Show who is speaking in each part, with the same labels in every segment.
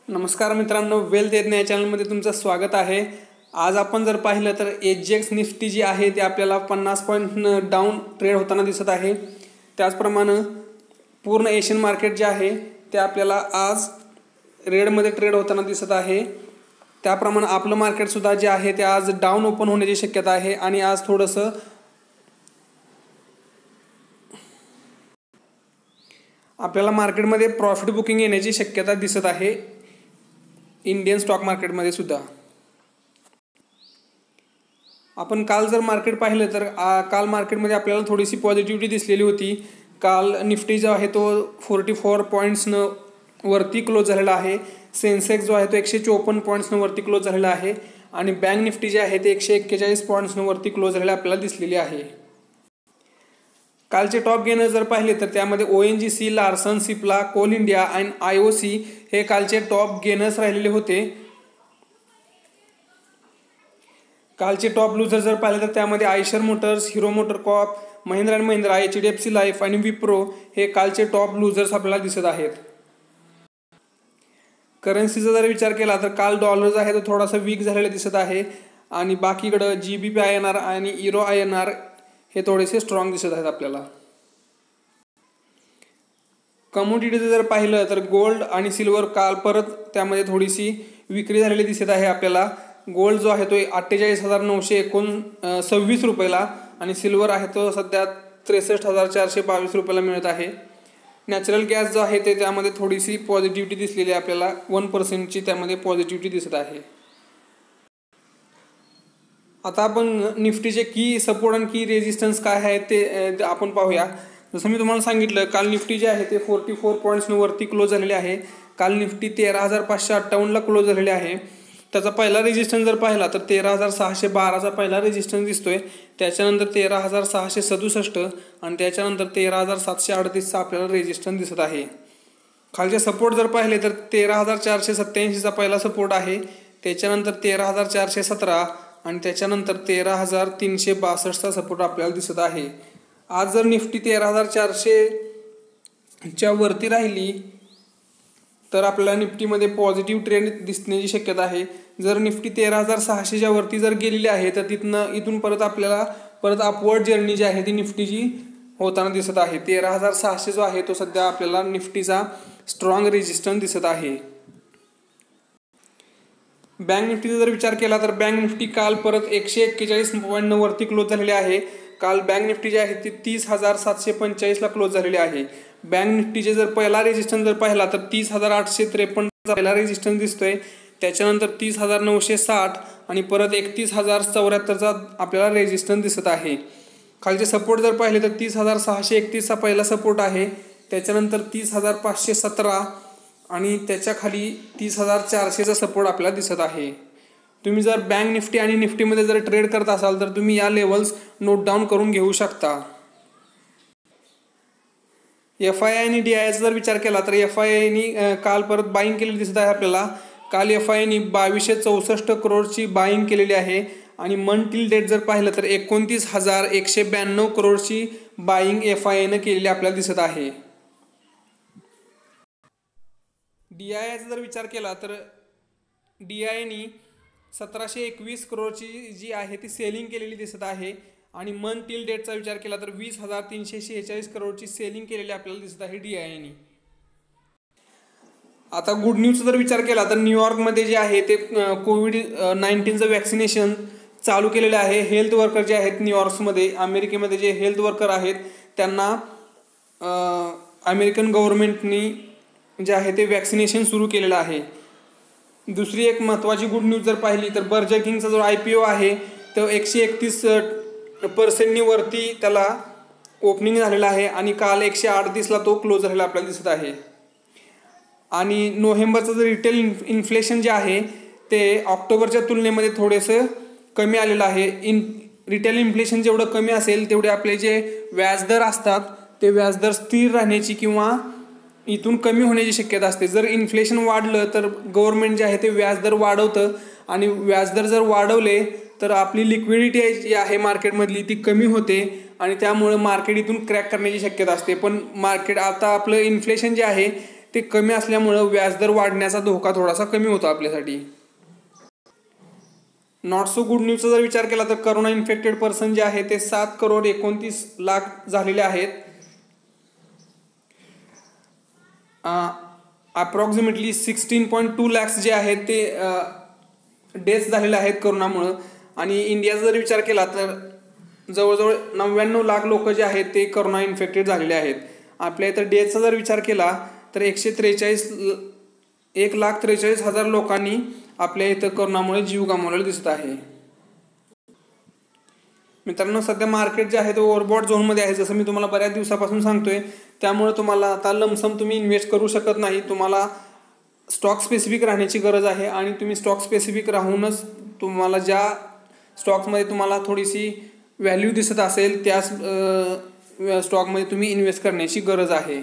Speaker 1: नमस्कार मित्रांनो, वेल्थ यज्ञ या चॅनलमध्ये तुमचं स्वागत आहे। आज आपण जर पाहिलं तर एचजीएक्स निफ्टी जी आहे ते आपल्याला 50 पॉईंट डाऊन ट्रेड होताना दिसत आहे। त्याचप्रमाणे पूर्ण एशियन मार्केट जे आहे ते आपल्याला आज रेडमध्ये ट्रेड होताना दिसत आहे। त्याप्रमाणे आपलं मार्केट सुद्धा जे आहे ते आज डाऊन ओपन होण्याची शक्यता आहे आणि आज थोडंसं आपल्याला मार्केटमध्ये प्रॉफिट बुकिंग येण्याची शक्यता दिसत आहे इंडियन स्टॉक मार्केटमध्ये सुद्धा। आपण काल जर मार्केट पाहिलं तर काल मार्केटमध्ये आपल्याला थोडीशी पॉझिटिव्हिटी दिसलेली होती। काल निफ्टी जो आहे तो 44 पॉईंट्सनं वरती क्लोज झालेला आहे। सेन्सेक्स जो आहे तो 154 पॉईंट्सनं वरती क्लोज झालेला आहे आणि बँक निफ्टी जे आहे ते 141 पॉईंट्सनं वरती क्लोज झालेला आपल्याला दिसलेली आहे। कालचे टॉप गेनर जर पाहिले तर त्यामध्ये ONGC, लार्सन, सिप्ला, कोल इंडिया आणि IOC हे कालचे टॉप गेनर्स राहिलेले होते। कालचे टॉप लूजर जर पाहिले तर त्यामध्ये Eicher Motors, Hero MotoCorp, Mahindra and Mahindra, HDFC life आणि विप्रो हे कालचे टॉप लूजर्स आपल्याला दिसत आहेत। करन्सीचा जर विचार केला तर काल डॉलर जो आहे तो थोडासा वीक झालेला दिसत आहे आणि बाकीकडे GBP INR आणि युरो INR हे थोडेसे स्ट्रॉंग दिसत आहेत आपल्याला। कमोडिटीचं जर पाहिलं तर गोल्ड आणि सिल्वर काल परत त्यामध्ये थोडीशी विक्री झालेली दिसत आहे आपल्याला। गोल्ड जो आहे तो 48,926 रुपयाला आणि सिल्वर आहे तो सध्या 63,422 रुपयाला मिळत आहे। नॅचरल गॅस जो आहे ते त्यामध्ये थोडीशी पॉझिटिव्हिटी दिसलेली आहे आपल्याला, 1% त्यामध्ये पॉझिटिव्हिटी दिसत आहे। आता आपण निफ्टीचे की सपोर्ट आणि की रेजिस्टन्स काय आहे ते आपण पाहूया। जसं मी तुम्हाला सांगितलं, काल निफ्टी जे आहे ते 44 पॉईंट्सनं वरती क्लोज झालेले आहे। काल निफ्टी 13,558ला क्लोज झालेले आहे। त्याचा पहिला रेजिस्टन्स जर पाहिला तर 13,612चा पहिला रेजिस्टन्स दिसतोय, त्याच्यानंतर 13,667 आणि त्याच्यानंतर 13,738चा आपल्याला रेजिस्टन्स दिसत आहे। खालचे सपोर्ट जर पाहिले तर 13,487चा पहिला सपोर्ट आहे, त्याच्यानंतर 13,417 आणि त्याच्यानंतर 13,362चा सपोर्ट आपल्याला दिसत आहे। आज जर निफ्टी 13,400च्या वरती राहिली तर आपल्याला निफ्टीमध्ये पॉझिटिव्ह ट्रेंड दिसण्याची शक्यता आहे। जर निफ्टी 13,600च्या वरती जर गेलेली आहे तर इथून परत आपल्याला अपवर्ड जर्नी जी आहे ती निफ्टीची होताना दिसत आहे। 13,600 जो आहे तो सध्या आपल्याला निफ्टीचा स्ट्रॉंग रेजिस्टन्स दिसत आहे। बँक निफ्टीचा जर विचार केला तर बँक निफ्टी काल परत 141 पॉईंटनं वरती क्लोज झालेली आहे। काल बँक निफ्टी जी आहे ती 30,745ला क्लोज झालेली आहे। बँक निफ्टीचे जर पहिला रेजिस्टन्स जर पाहिला तर 30,853चा पहिला रेजिस्टन्स दिसतोय, त्याच्यानंतर 30,960 आणि परत 31,074चा आपल्याला रेजिस्टन्स दिसत आहे। खालचे सपोर्ट जर पाहिले तर 30,631चा पहिला सपोर्ट आहे, त्याच्यानंतर 30,517 आणि त्याच्या खाली 30,400चा सपोर्ट आपल्याला दिसत आहे। तुम्ही जर बँक निफ्टी आणि निफ्टीमध्ये जर ट्रेड करत असाल तर तुम्ही या लेवल्स नोट डाऊन करून घेऊ शकता। FII आणि DIIचा जर विचार केला तर FIIनी काल परत बाईंग केलेली दिसत आहे आपल्याला। काल FIIनी 2264 करोडची बाईंग केलेली आहे आणि मंथ टिल डेट जर पाहिलं तर 29,192 करोडची बाईंग FIIनं केलेली आपल्याला दिसत आहे। DIIचा जर विचार केला तर DIIनी 1721 करोडची जी आहे ती सेलिंग केलेली दिसत आहे आणि मंथ टिल डेटचा विचार केला तर 20,346 करोडची सेलिंग केलेली आपल्याला दिसत आहे DIIनी। आता गुड न्यूजचा जर विचार केला तर न्यूयॉर्कमध्ये जे आहे ते COVID-19चं वॅक्सिनेशन चालू केलेलं आहे। हेल्थ वर्कर जे आहेत न्यूयॉर्कमध्ये, अमेरिकेमध्ये जे हेल्थ वर्कर आहेत त्यांना अमेरिकन गव्हर्नमेंटनी जे आहे ते वॅक्सिनेशन सुरू केलेलं आहे। दुसरी एक महत्त्वाची गुड न्यूज जर पाहिली तर बर्जर किंगचा जो IPO आहे तो 131% वरती त्याला ओपनिंग झालेला आहे आणि काल 138ला तो क्लोज झालेला आपल्याला दिसत आहे। आणि नोव्हेंबरचं जे रिटेल इन्फ्लेशन जे आहे ते ऑक्टोबरच्या तुलनेमध्ये थोडेसं कमी आलेलं आहे। रिटेल इन्फ्लेशन जेवढं कमी असेल तेवढे आपले जे व्याजदर असतात ते व्याजदर स्थिर राहण्याची किंवा इथून कमी होण्याची शक्यता असते। जर इन्फ्लेशन वाढलं तर गव्हर्नमेंट जे आहे ते व्याजदर वाढवतं आणि व्याजदर जर वाढवले तर आपली लिक्विडिटी जी आहे मार्केटमधली ती कमी होते आणि त्यामुळे मार्केट इथून क्रॅक करण्याची शक्यता असते। पण मार्केट आता आपलं इन्फ्लेशन जे आहे ते कमी असल्यामुळं व्याजदर वाढण्याचा धोका थोडासा कमी होतो आपल्यासाठी. नॉट सो गुड न्यूजचा जर विचार केला तर करोना इन्फेक्टेड पर्सन जे आहे ते 7,29,00,000 झालेले आहेत. अप्रॉक्सिमेटली 16.2 lakhs जे आहेत ते डेथ्स झालेले आहेत करोनामुळं. आणि इंडियाचा जर विचार केला तर जवळजवळ 99 लाख लोक जे आहेत ते करोना इन्फेक्टेड झालेले आहेत. आपल्या इथं डेथचा जर विचार केला तर 1,43,000 लोकांनी आपल्या इथं करोनामुळे जीव गमावलेला दिसत आहे. मित्रांनो, सध्या मार्केट जे आहे ते ओव्हरबॉट झोनमध्ये आहे, जसं मी तुम्हाला बऱ्याच दिवसापासून सांगतोय. त्यामुळे तुम्हाला आता लमसम तुम्ही इन्व्हेस्ट करू शकत नाही. तुम्हाला स्टॉक स्पेसिफिक राहण्याची गरज आहे आणि तुम्ही स्टॉक स्पेसिफिक राहूनच तुम्हाला ज्या स्टॉक्समध्ये तुम्हाला थोडीशी व्हॅल्यू दिसत असेल त्या स्टॉकमध्ये तुम्ही इन्व्हेस्ट करण्याची गरज आहे.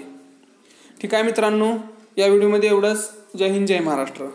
Speaker 1: ठीक आहे मित्रांनो, या व्हिडिओमध्ये एवढंच. जय हिंद, जय महाराष्ट्र.